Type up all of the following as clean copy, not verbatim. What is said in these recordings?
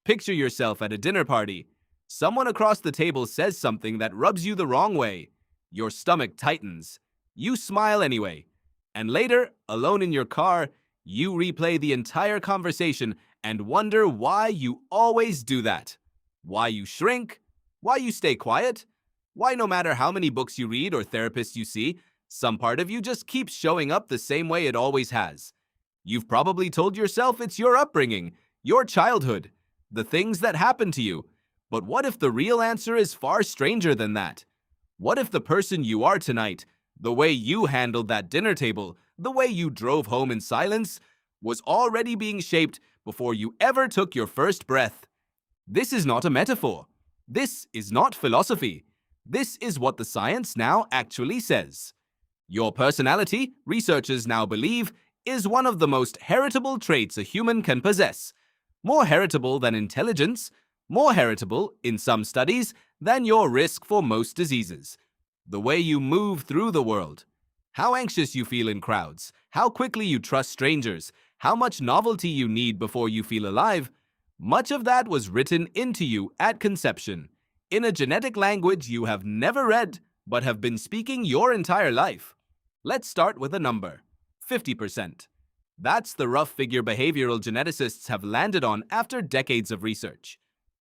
Picture yourself at a dinner party. Someone across the table says something that rubs you the wrong way. Your stomach tightens. You smile anyway. And later, alone in your car, you replay the entire conversation and wonder why you always do that. Why you shrink? Why you stay quiet? Why no matter how many books you read or therapists you see, some part of you just keeps showing up the same way it always has. You've probably told yourself it's your upbringing, your childhood, the things that happened to you. But what if the real answer is far stranger than that? What if the person you are tonight, the way you handled that dinner table, the way you drove home in silence, was already being shaped before you ever took your first breath? This is not a metaphor. This is not philosophy. This is what the science now actually says. Your personality, researchers now believe, is one of the most heritable traits a human can possess. More heritable than intelligence, more heritable, in some studies, than your risk for most diseases. The way you move through the world, how anxious you feel in crowds, how quickly you trust strangers, how much novelty you need before you feel alive, much of that was written into you at conception, in a genetic language you have never read, but have been speaking your entire life. Let's start with a number, 50%. That's the rough figure behavioral geneticists have landed on after decades of research.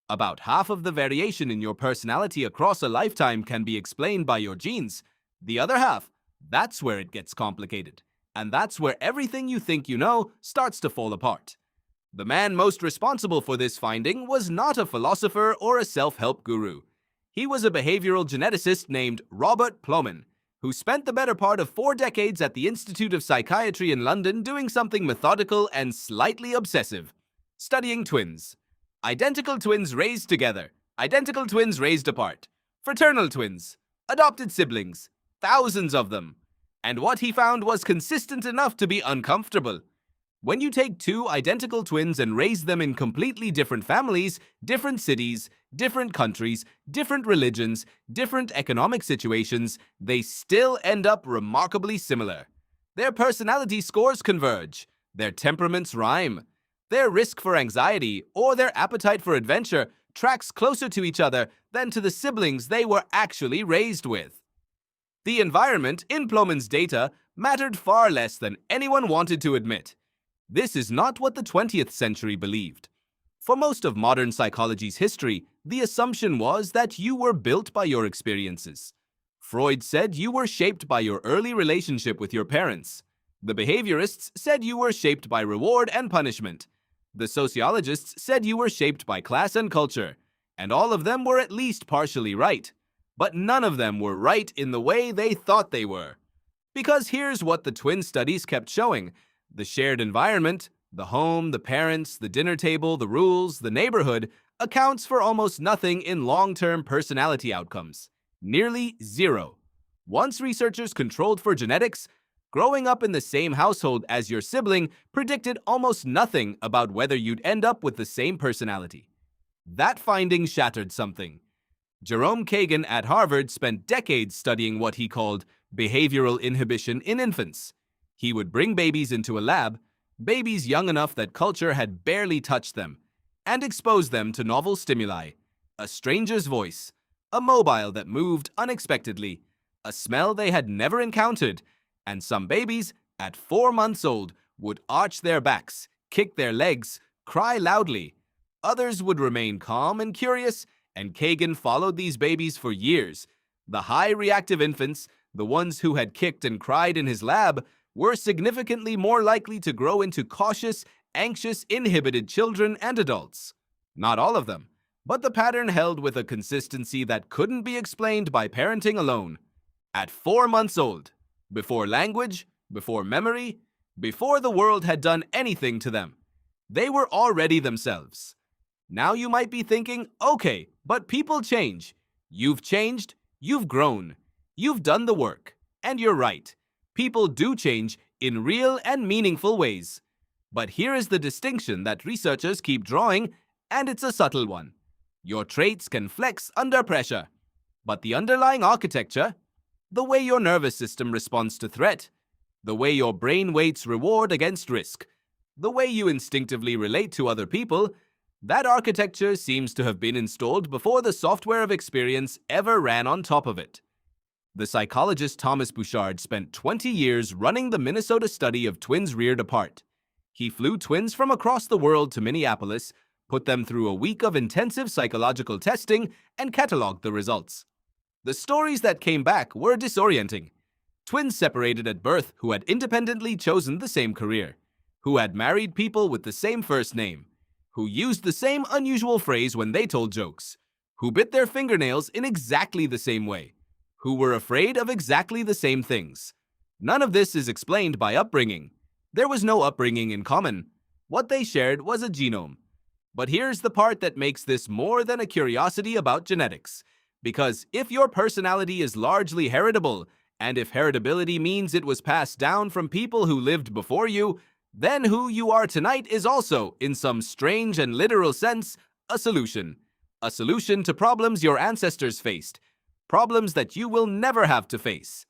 About half of the variation in your personality across a lifetime can be explained by your genes. The other half, that's where it gets complicated. And that's where everything you think you know starts to fall apart. The man most responsible for this finding was not a philosopher or a self-help guru. He was a behavioral geneticist named Robert Plomin, who spent the better part of 4 decades at the Institute of Psychiatry in London doing something methodical and slightly obsessive, studying twins. Identical twins raised together, identical twins raised apart, fraternal twins, adopted siblings, thousands of them. And what he found was consistent enough to be uncomfortable. When you take 2 identical twins and raise them in completely different families, different cities, different countries, different religions, different economic situations, they still end up remarkably similar. Their personality scores converge, their temperaments rhyme, their risk for anxiety or their appetite for adventure tracks closer to each other than to the siblings they were actually raised with. The environment in Plomin's data mattered far less than anyone wanted to admit. This is not what the 20th century believed. For most of modern psychology's history, the assumption was that you were built by your experiences. Freud said you were shaped by your early relationship with your parents. The behaviorists said you were shaped by reward and punishment. The sociologists said you were shaped by class and culture, and all of them were at least partially right. But none of them were right in the way they thought they were. Because here's what the twin studies kept showing. The shared environment, the home, the parents, the dinner table, the rules, the neighborhood, accounts for almost nothing in long-term personality outcomes. Nearly zero. Once researchers controlled for genetics, growing up in the same household as your sibling predicted almost nothing about whether you'd end up with the same personality. That finding shattered something. Jerome Kagan at Harvard spent decades studying what he called behavioral inhibition in infants. He would bring babies into a lab, babies young enough that culture had barely touched them, and expose them to novel stimuli, a stranger's voice, a mobile that moved unexpectedly, a smell they had never encountered, and some babies, at 4 months old, would arch their backs, kick their legs, cry loudly. Others would remain calm and curious, and Kagan followed these babies for years. The high-reactive infants, the ones who had kicked and cried in his lab, were significantly more likely to grow into cautious, anxious, inhibited children and adults. Not all of them, but the pattern held with a consistency that couldn't be explained by parenting alone. At 4 months old, before language, before memory, before the world had done anything to them, they were already themselves. Now you might be thinking, okay, but people change. You've changed, you've grown, you've done the work, and you're right. People do change in real and meaningful ways. But here is the distinction that researchers keep drawing, and it's a subtle one. Your traits can flex under pressure, but the underlying architecture, the way your nervous system responds to threat, the way your brain weights reward against risk, the way you instinctively relate to other people, That architecture seems to have been installed before the software of experience ever ran on top of it. The psychologist Thomas Bouchard spent 20 years running the Minnesota study of twins reared apart. He flew twins from across the world to Minneapolis, put them through a week of intensive psychological testing, and cataloged the results. The stories that came back were disorienting. Twins separated at birth who had independently chosen the same career, who had married people with the same first name, who used the same unusual phrase when they told jokes, who bit their fingernails in exactly the same way, who were afraid of exactly the same things. None of this is explained by upbringing. There was no upbringing in common. What they shared was a genome. But here's the part that makes this more than a curiosity about genetics. Because if your personality is largely heritable, and if heritability means it was passed down from people who lived before you, then who you are tonight is also, in some strange and literal sense, a solution. A solution to problems your ancestors faced. Problems that you will never have to face.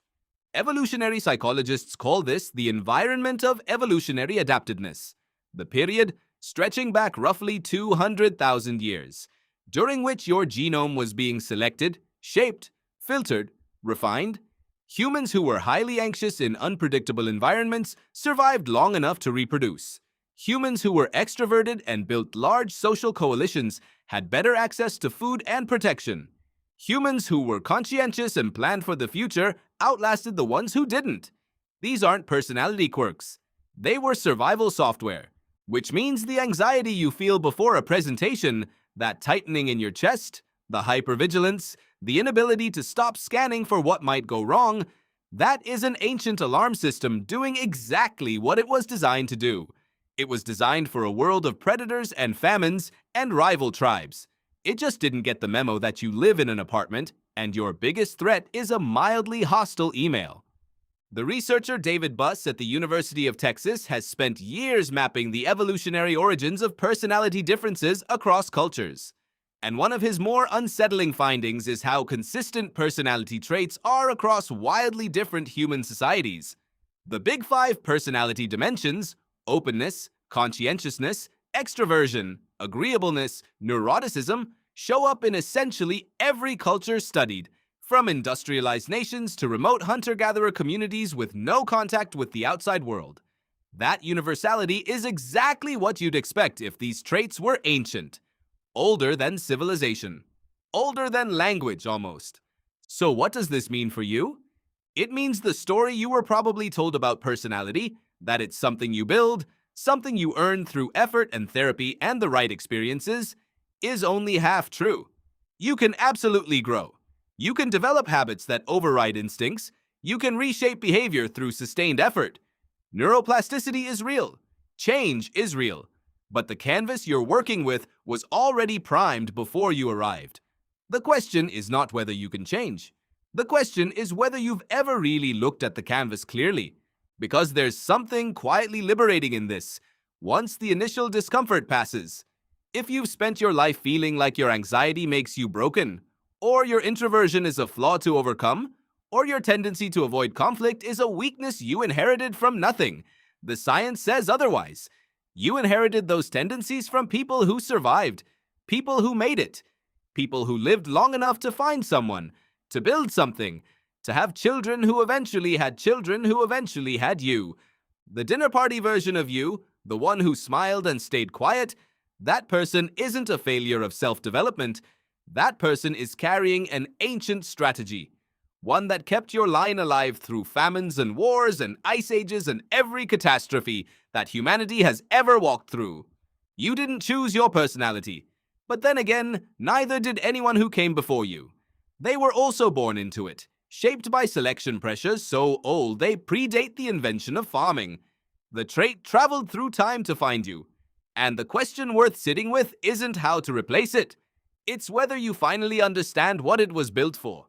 Evolutionary psychologists call this the environment of evolutionary adaptedness, the period stretching back roughly 200,000 years, during which your genome was being selected, shaped, filtered, refined. Humans who were highly anxious in unpredictable environments survived long enough to reproduce. Humans who were extroverted and built large social coalitions had better access to food and protection. Humans who were conscientious and planned for the future outlasted the ones who didn't. These aren't personality quirks. They were survival software, which means the anxiety you feel before a presentation, that tightening in your chest, the hypervigilance, the inability to stop scanning for what might go wrong, that is an ancient alarm system doing exactly what it was designed to do. It was designed for a world of predators and famines and rival tribes. It just didn't get the memo that you live in an apartment and your biggest threat is a mildly hostile email. The researcher David Buss at the University of Texas has spent years mapping the evolutionary origins of personality differences across cultures. And one of his more unsettling findings is how consistent personality traits are across wildly different human societies. The big five personality dimensions, openness, conscientiousness, extroversion, agreeableness, neuroticism, show up in essentially every culture studied, from industrialized nations to remote hunter-gatherer communities with no contact with the outside world. That universality is exactly what you'd expect if these traits were ancient. Older than civilization. Older than language, almost. So what does this mean for you? It means the story you were probably told about personality, that it's something you build, something you earn through effort and therapy and the right experiences, is only half true. You can absolutely grow. You can develop habits that override instincts. You can reshape behavior through sustained effort. Neuroplasticity is real. Change is real. But the canvas you're working with was already primed before you arrived. The question is not whether you can change. The question is whether you've ever really looked at the canvas clearly. Because there's something quietly liberating in this, once the initial discomfort passes. If you've spent your life feeling like your anxiety makes you broken, or your introversion is a flaw to overcome, or your tendency to avoid conflict is a weakness you inherited from nothing, the science says otherwise. You inherited those tendencies from people who survived, people who made it, people who lived long enough to find someone, to build something, to have children who eventually had children who eventually had you. The dinner party version of you, the one who smiled and stayed quiet, that person isn't a failure of self-development. That person is carrying an ancient strategy, one that kept your line alive through famines and wars and ice ages and every catastrophe that humanity has ever walked through. You didn't choose your personality, but then again, neither did anyone who came before you. They were also born into it, shaped by selection pressures so old they predate the invention of farming. The trait traveled through time to find you, and the question worth sitting with isn't how to replace it. It's whether you finally understand what it was built for.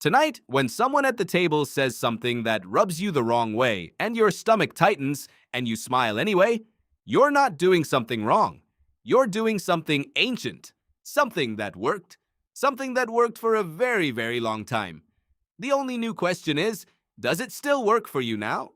Tonight, when someone at the table says something that rubs you the wrong way and your stomach tightens and you smile anyway, you're not doing something wrong. You're doing something ancient, something that worked for a very, very long time. The only new question is, does it still work for you now?